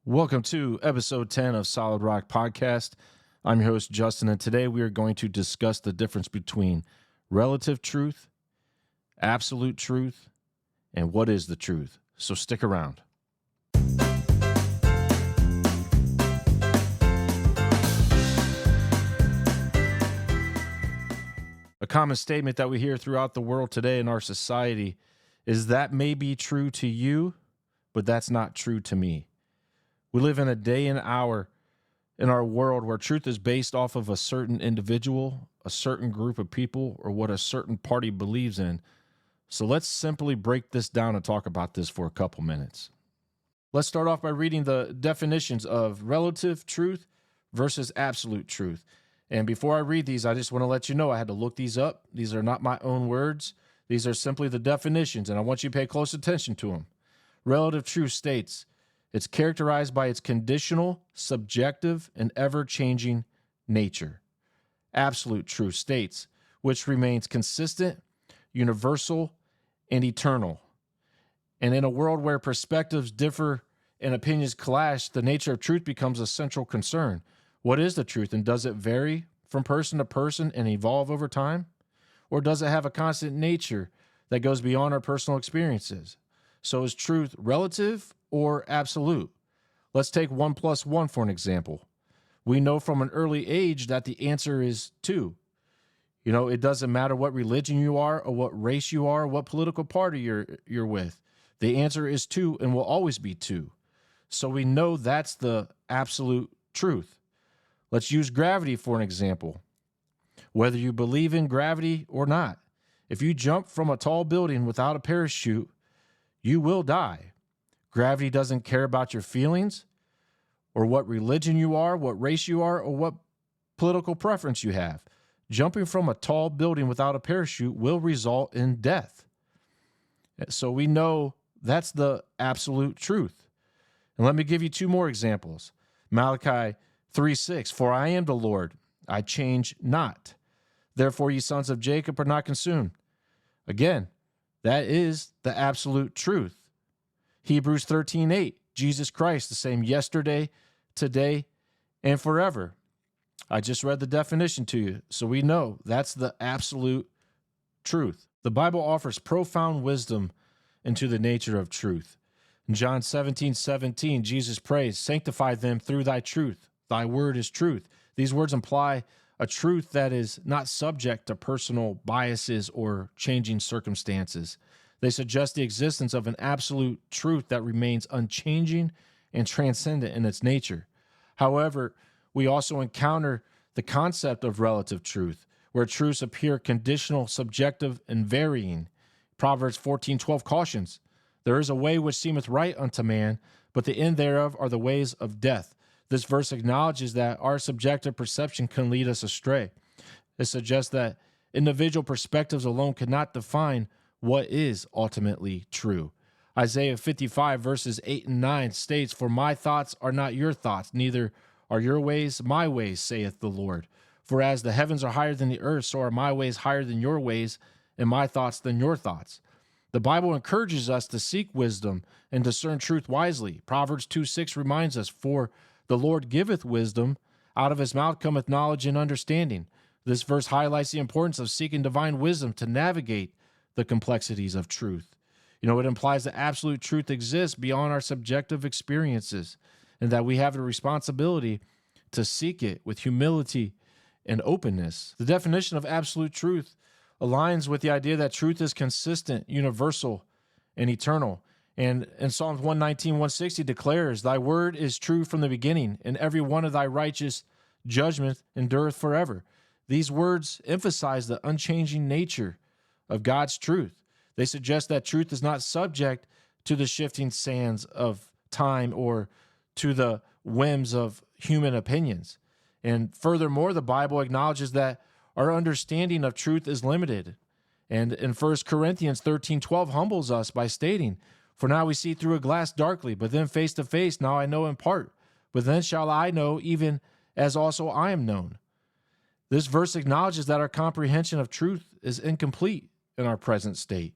Welcome to episode 10 of Solid Rock Podcast. I'm your host, Justin, and today we are going to discuss the difference between relative truth, absolute truth, and what is the truth. So stick around. A common statement that we hear throughout the world today in our society is that may be true to you, but that's not true to me. We live in a day and hour in our world where truth is based off of a certain individual, a certain group of people, or what a certain party believes in. So let's simply break this down and talk about this for a couple minutes. Let's start off by reading the definitions of relative truth versus absolute truth. And before I read these, I just want to let you know I had to look these up. These are not my own words. These are simply the definitions, and I want you to pay close attention to them. Relative truth states, it's characterized by its conditional, subjective, and ever-changing nature. Absolute truth states, which remains consistent, universal, and eternal. And in a world where perspectives differ and opinions clash, the nature of truth becomes a central concern. What is the truth, and does it vary from person to person and evolve over time? Or does it have a constant nature that goes beyond our personal experiences? So is truth relative or absolute? Let's take 1 + 1 for an example. We know from an early age that the answer is 2. It doesn't matter what religion you are or what race you are, what political party you're with. The answer is 2 and will always be 2. So we know that's the absolute truth. Let's use gravity for an example. Whether you believe in gravity or not, if you jump from a tall building without a parachute, you will die. Gravity doesn't care about your feelings or what religion you are, what race you are, or what political preference you have. Jumping from a tall building without a parachute will result in death. So we know that's the absolute truth. And let me give you 2 more examples. Malachi 3:6, for I am the Lord, I change not. Therefore, ye sons of Jacob are not consumed. Again, that is the absolute truth. Hebrews 13:8, Jesus Christ, the same yesterday, today, and forever. I just read the definition to you, so we know that's the absolute truth. The Bible offers profound wisdom into the nature of truth. In John 17:17, Jesus prays, sanctify them through thy truth. Thy word is truth. These words imply a truth that is not subject to personal biases or changing circumstances. They suggest the existence of an absolute truth that remains unchanging and transcendent in its nature. However, we also encounter the concept of relative truth, where truths appear conditional, subjective, and varying. Proverbs 14:12 cautions, there is a way which seemeth right unto man, but the end thereof are the ways of death. This verse acknowledges that our subjective perception can lead us astray. It suggests that individual perspectives alone cannot define what is ultimately true. Isaiah 55 verses 8 and 9 states, for my thoughts are not your thoughts, neither are your ways my ways, saith the Lord. For as the heavens are higher than the earth, so are my ways higher than your ways, and my thoughts than your thoughts. The Bible encourages us to seek wisdom and discern truth wisely. Proverbs 2:6 reminds us, for the Lord giveth wisdom, out of his mouth cometh knowledge and understanding. This verse highlights the importance of seeking divine wisdom to navigate the complexities of truth. It implies that absolute truth exists beyond our subjective experiences, and that we have a responsibility to seek it with humility and openness. The definition of absolute truth aligns with the idea that truth is consistent, universal, and eternal. And in Psalms 119:160 declares, thy word is true from the beginning, and every one of thy righteous judgment endureth forever. These words emphasize the unchanging nature of God's truth. They suggest that truth is not subject to the shifting sands of time or to the whims of human opinions. And furthermore, the Bible acknowledges that our understanding of truth is limited. And in 1 Corinthians 13:12 humbles us by stating, for now we see through a glass darkly, but then face to face, now I know in part, but then shall I know even as also I am known. This verse acknowledges that our comprehension of truth is incomplete in our present state,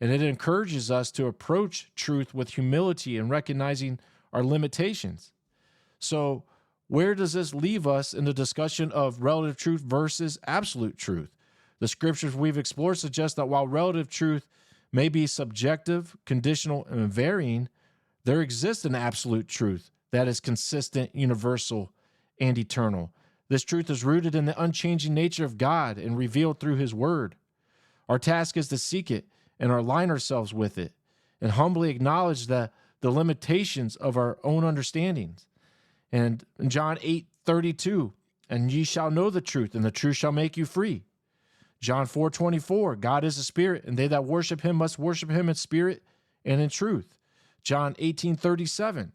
and it encourages us to approach truth with humility and recognizing our limitations. So, where does this leave us in the discussion of relative truth versus absolute truth? The scriptures we've explored suggest that while relative truth may be subjective, conditional, and varying, there exists an absolute truth that is consistent, universal, and eternal. This truth is rooted in the unchanging nature of God and revealed through his word. Our task is to seek it and align ourselves with it and humbly acknowledge the limitations of our own understandings. And in John 8:32, and ye shall know the truth, and the truth shall make you free. John 4:24, God is a spirit, and they that worship him must worship him in spirit and in truth. John 18:37,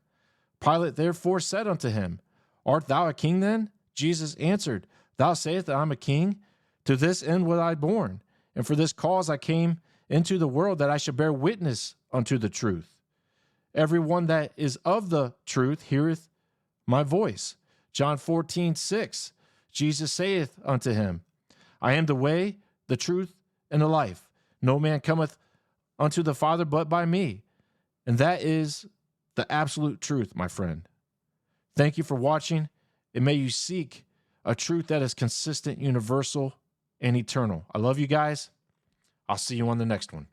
Pilate therefore said unto him, Art thou a king then? Jesus answered, Thou sayest that I'm a king? To this end was I born, and for this cause I came into the world, that I should bear witness unto the truth. Everyone that is of the truth heareth my voice. John 14:6, Jesus saith unto him, I am the way, the truth, and the life. No man cometh unto the Father but by me. And that is the absolute truth, my friend. Thank you for watching, and may you seek a truth that is consistent, universal, and eternal. I love you guys. I'll see you on the next one.